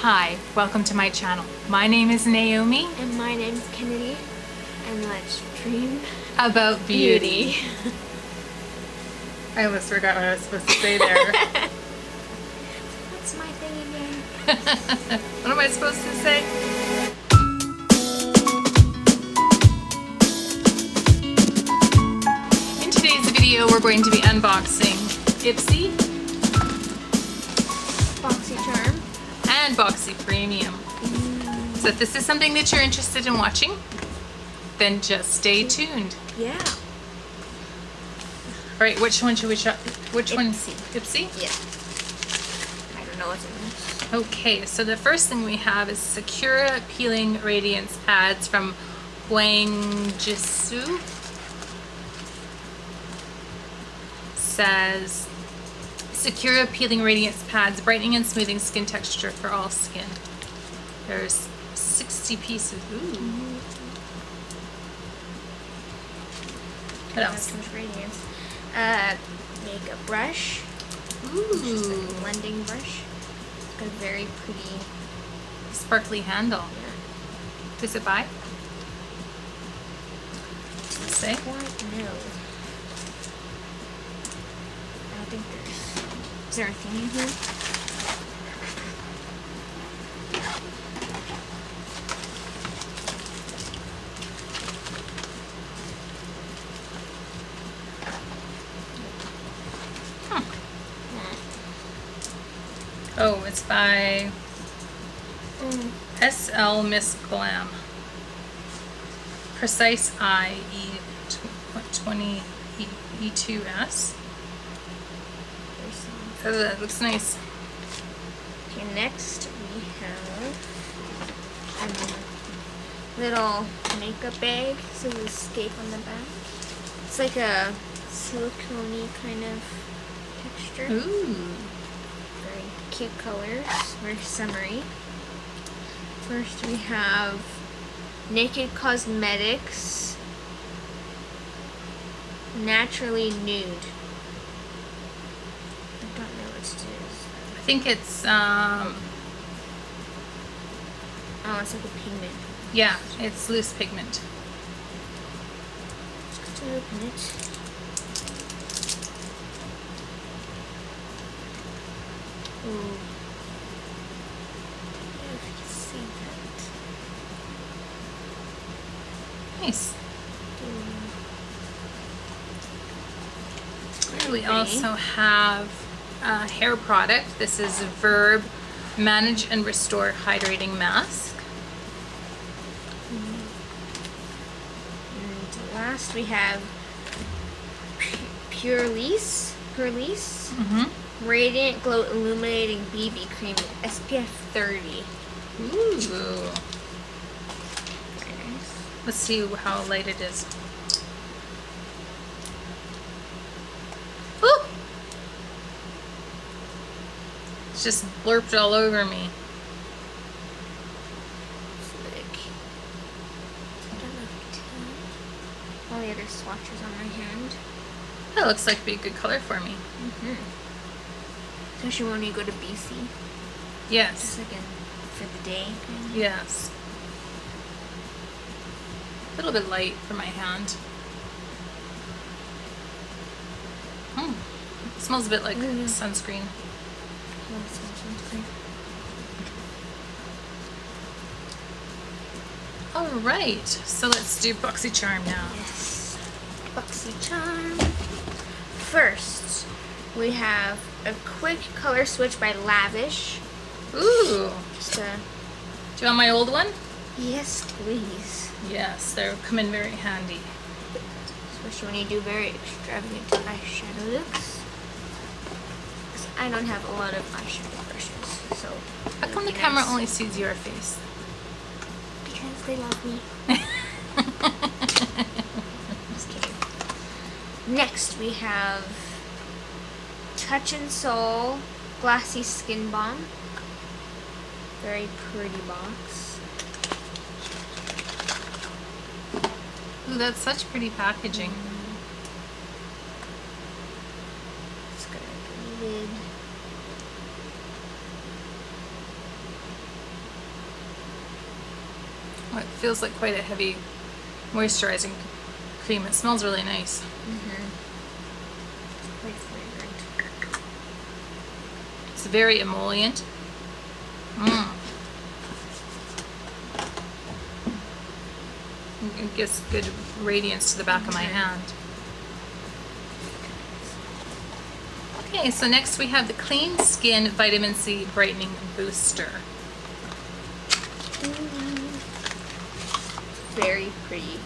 Hi, welcome to my channel. My name is Naomi. And my name's Kennedy. And let's dream About beauty. I almost forgot what I was supposed to say there. What's my thing again? What am I supposed to say? In today's video, we're going to be unboxing Ipsy Boxycharm and Boxy Premium. So if this is something that you're interested in watching, then just stay tuned. Yeah. All right, which one should we try? Which one? Ipsy. Ipsy? Yeah. I don't know what's in this. Okay, so the first thing we have is Secura Peeling Radiance Pads from Boxycharm. Says Secura Peeling Radiance Pads, brightening and smoothing skin texture for all skin. There's 60 pieces. Ooh. What else? So much radiance. Makeup brush. Just a Ooh. blending brush. It's got a very pretty. Sparkly handle. Yeah. Who's it by? Does it say? Quite no. I don't think there's. Is there a thing in here? Oh, it's by SL Miss Glam. Precise Eye E20 E2S. Oh, that looks nice. Okay, next we have a little makeup bag. Says Escape on the back. It's like a silicone-y kind of texture. Ooh. Very cute colors. Very summery. First we have Naked Cosmetics Naturally Nude. I don't know what it is. I think it's Oh, it's like a pigment. yeah, it's loose pigment. Let's open it. Ooh. I don't know if you can see that. Nice. Ooh. We also have a hair product. This is Verb Manage and Restore Hydrating Mask. And last we have Purpure. Radiant Glow Illuminating BB Cream SPF 30. Ooh. Very nice. Let's see how light it is. Ooh! It's just blurped all over me. Slick. I don't know if you can tell. All the other swatches on my hand. That looks like it'd be a good color for me. Especially when you go to BC. Yes. Just like for the day. Kind of. Yes. A little bit light for my hand. It smells a bit like sunscreen. Alright, so let's do Boxycharm now. Yes. Boxycharm. First, we have a quick color switch by Lavish. Ooh. Just a... Do you want my old one? Yes, please. Yes, they come in very handy. Especially when you do very extravagant eyeshadow looks. 'Cause I don't have a lot of eyeshadow brushes, so... How come the camera only sees your face? Because they love me. Just kidding. Next, we have Touch and Soul Glassy Skin Balm. Very pretty box. Ooh, that's such pretty packaging. It's got a lid. It feels like quite a heavy moisturizing cream. It smells really nice. Quite fragrant. It's very emollient. It gives good radiance to the back of my hand. Okay, so next we have the Clean Skin Vitamin C Brightening Booster. Very pretty.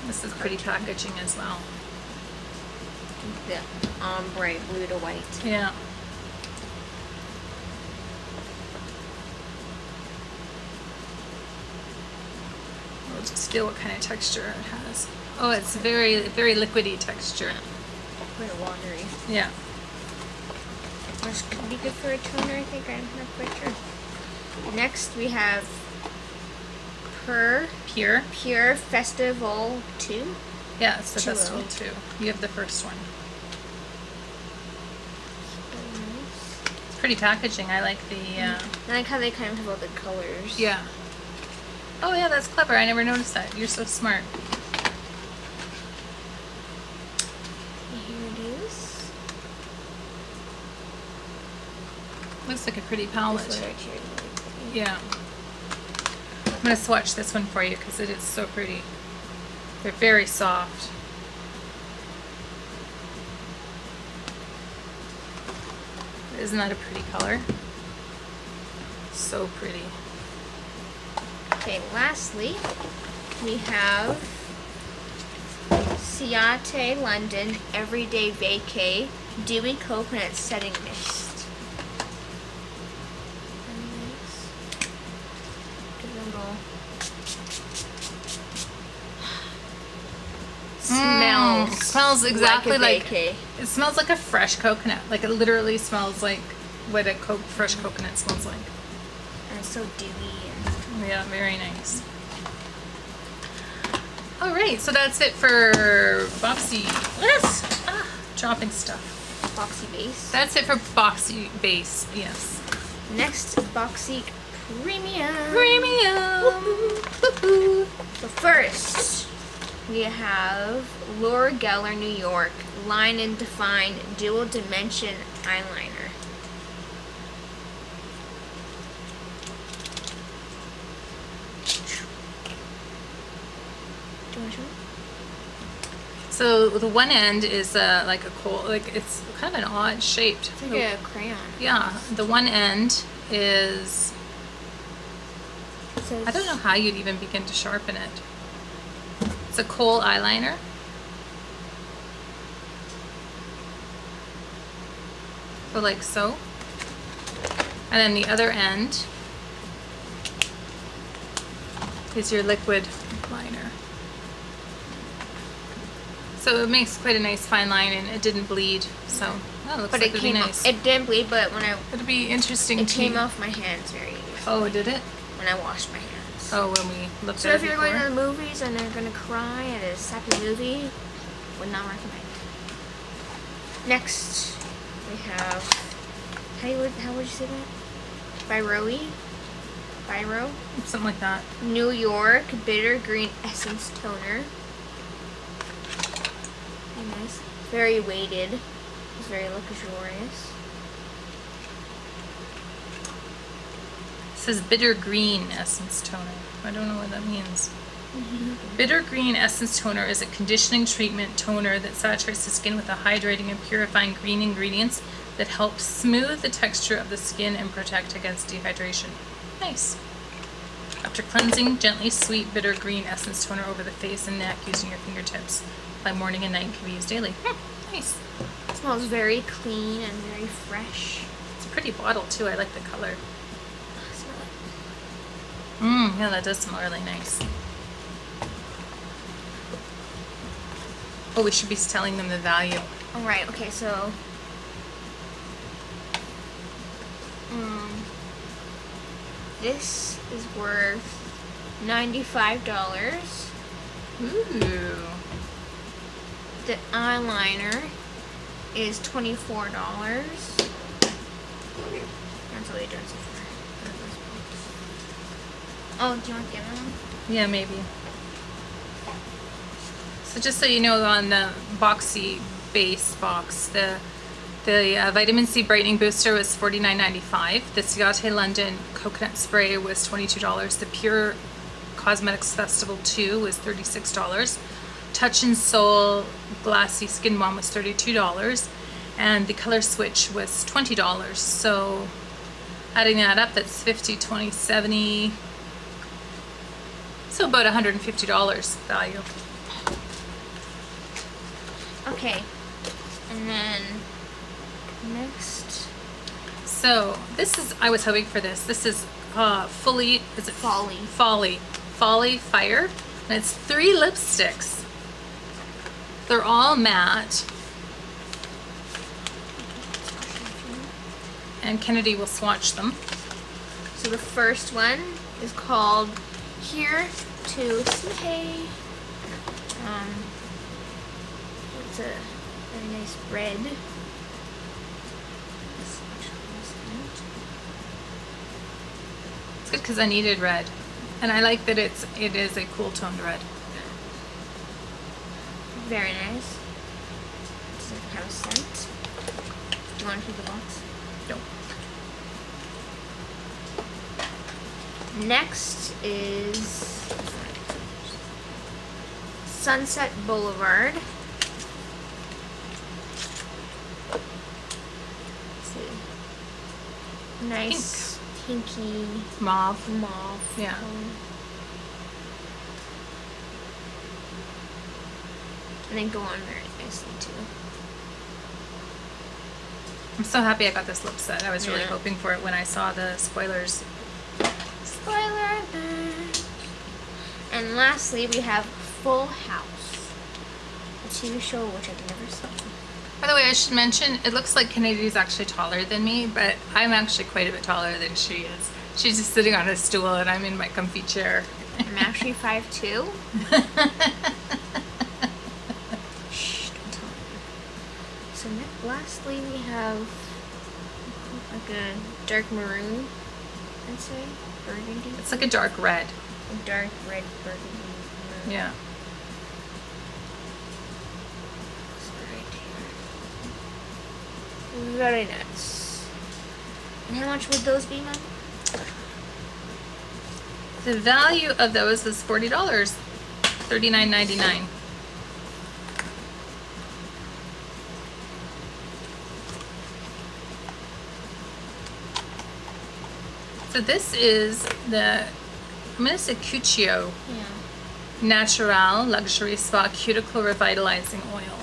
This is pretty packaging as well. The ombre blue to white. Yeah. We'll just feel what kind of texture it has. Oh, it's very, very liquidy texture. Quite watery. Yeah. This could be good for a toner, I think. I'm not quite sure. Next we have Pure Festival 2. Yeah, it's the 2O. Festival 2. You have the first one. It's pretty packaging. I like the... I like how they kind of have all the colors. Yeah. Oh yeah, that's clever. I never noticed that. You're so smart. Here it is. Looks like a pretty palette. This one right here is really pretty. Yeah. I'm going to swatch this one for you because it is so pretty. They're very soft. Isn't that a pretty color? So pretty. Okay, lastly, we have Ciate London Everyday Vacay Dewy Coconut Setting Mist. Smells exactly like Vacay. it smells like a fresh coconut. Like it literally smells like what a fresh coconut smells like. And it's so dewy. Yeah, very nice. All right, so that's it for Boxy. Yes, dropping stuff. Boxy base. That's it for Boxy base. Yes. Next, Boxy Premium. Premium. So first, we have Laura Geller New York Line and Define Dual Dimension Eyeliner. Do you want to show me? So the one end is like a coal, like it's kind of an odd shaped. It's like a crayon. Yeah, the one end is. It says, I don't know how you'd even begin to sharpen it. It's a kohl eyeliner. So like so. And then the other end is your liquid liner. So it makes quite a nice fine line and it didn't bleed. So that looks But like it it'd be came nice. It didn't bleed, but when It'd be interesting it to came off my hands very easily. Oh, did it? When I washed my hands. Oh, when we looked So at if it you're before. going to the movies and they're gonna cry at a sappy movie, would not recommend. Next, we have how would you say that? Biro Something like that. New York Bitter Green Essence Toner. Very nice. Very weighted. It's very luxurious. It says bitter green essence toner. I don't know what that means. Bitter green essence toner is a conditioning treatment toner that saturates the skin with a hydrating and purifying green ingredients that help smooth the texture of the skin and protect against dehydration. Nice. After cleansing, gently sweet bitter green essence toner over the face and neck using your fingertips. By morning and night can be used daily. Nice. It smells very clean and very fresh. It's a pretty bottle too. I like the color. Smell it. Yeah, that does smell really nice. Oh, we should be telling them the value. Alright, okay, so this is worth $95. Ooh. The eyeliner is $24. That's all they done so far. Oh, do you want the other one? Yeah, maybe. So just so you know, on the Boxy base box, the vitamin C brightening booster was $49.95. The Ciate London coconut spray was $22. The Pure Cosmetics Festival 2 was $36. Touch and Soul Glassy Skin Balm was $32. And the Color Switch was $20. So adding that up, that's 50, 20, 70. So about $150 value. Okay. And then next, So this is, I was hoping for this. This is Folly Fire. And it's 3 lipsticks. They're all matte. And Kennedy will swatch them. so the first one is called Here to Slay. It's a very nice red. It's good because I needed red. And I like that it is a cool toned red. Very nice. Doesn't have a scent. Do you want to keep the box? No. Next is Sunset Boulevard. Let's see. Nice pinky Mauve. mauve. Yeah. color. And they go on very nicely too. I'm so happy I got this lip set. I was really Yeah. hoping for it when I saw the spoilers. Spoiler alert. And lastly, we have Full House, a TV show which I've never seen. By the way, I should mention, it looks like Kennedy's actually taller than me, but I'm actually quite a bit taller than she is. She's just sitting on a stool and I'm in my comfy chair. I'm actually 5'2". Shh, don't tell me. So lastly, we have like a dark maroon, I'd say, burgundy. It's like a dark red. A dark red burgundy maroon. Yeah. It's right here. Very nice. And how much would those be, Mom? The value of those is $40, $39.99. So this is the, I'm going to say Ciate Yeah. Natural Luxury Spa Cuticle Revitalizing Oil.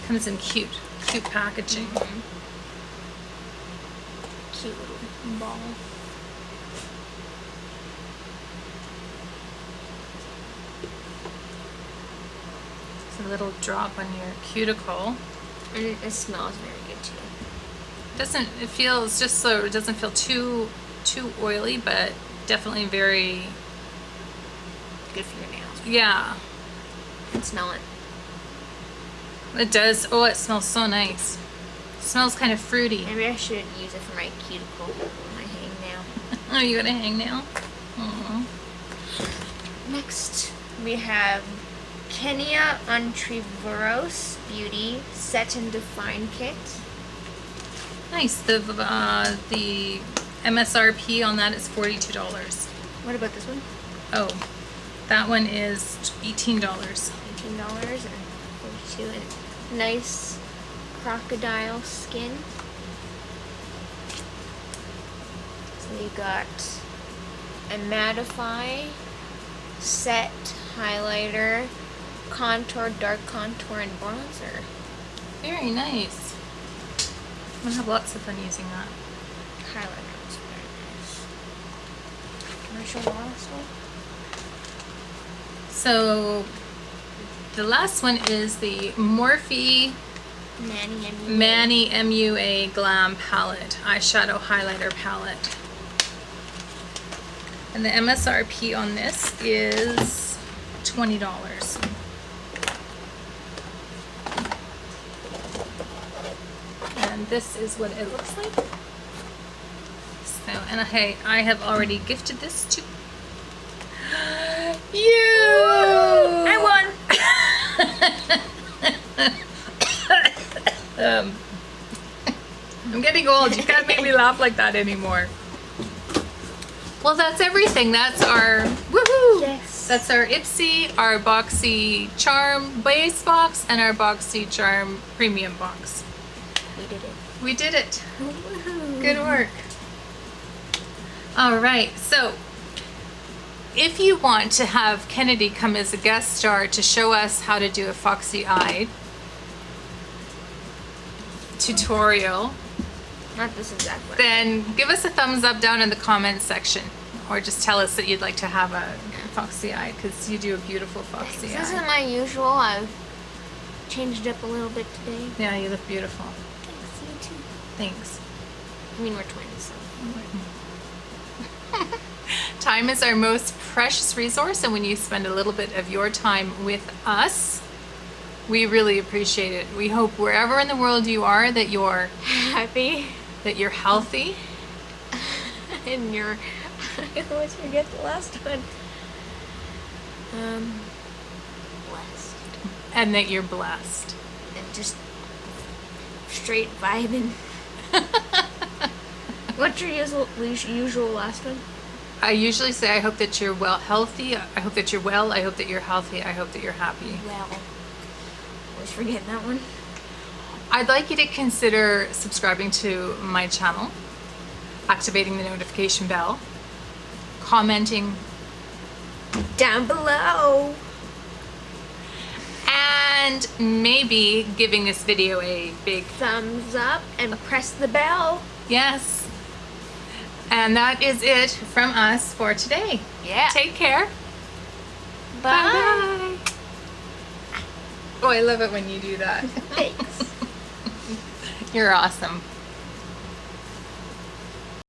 Comes in cute packaging. Cute little ball. It's a little drop on your cuticle. And it smells very good too. It feels just so it doesn't feel too oily, but definitely very, Good for your nails. yeah. And smell it. It does. Oh, it smells so nice. It smells kind of fruity. Maybe I should use it for my cuticle, my hangnail. Oh, you got a hangnail? Aw. Next, we have Kenya Untriveros Beauty Set and Define Kit. Nice. The MSRP on that is $42. What about this one? Oh, that one is $18. $18 and 42 and nice crocodile skin. So you got a mattify, set, highlighter, contour, dark contour, and bronzer. Very nice. I'm gonna have lots of fun using that. Highlighter is very nice. Can I show the last one? So the last one is the Morphe Manny MUA Glam Palette, eyeshadow highlighter palette. And the MSRP on this is $20. And this is what it looks like. This So, and hey, I have already gifted this to you. I won. I'm getting old. You can't make me laugh like that anymore. Well, that's everything. That's our woohoo. Yes. That's our Ipsy, our Boxycharm base box, and our Boxycharm premium box. We did it. We did it. Woohoo. Good work. All right. So, if you want to have Kennedy come as a guest star to show us how to do a foxy eye tutorial, Not this exact one. then give us a thumbs up down in the comments section, or just tell us that you'd like to have a foxy eye, because you do a beautiful foxy This eye. isn't my usual. I've changed it up a little bit today. Yeah, you look beautiful. Thanks, you too. Thanks. I mean, we're twins, so. Time is our most precious resource, and when you spend a little bit of your time with us, we really appreciate it. We hope wherever in the world you are that you're Happy. healthy, And you're. I always forget the last one. Blessed. and that you're blessed. And just straight vibing. What's your usual last one? I usually say, I hope that you're healthy. I hope that you're well. I hope that you're healthy. I hope that you're happy. Well, always forgetting that one. I'd like you to consider subscribing to my channel, activating the notification bell, commenting, Down below. and maybe giving this video a big Thumbs up and press the bell. yes. And that is it from us for today. Yeah. Take care. Bye. Bye. Oh, I love it when you do that. Thanks. You're awesome.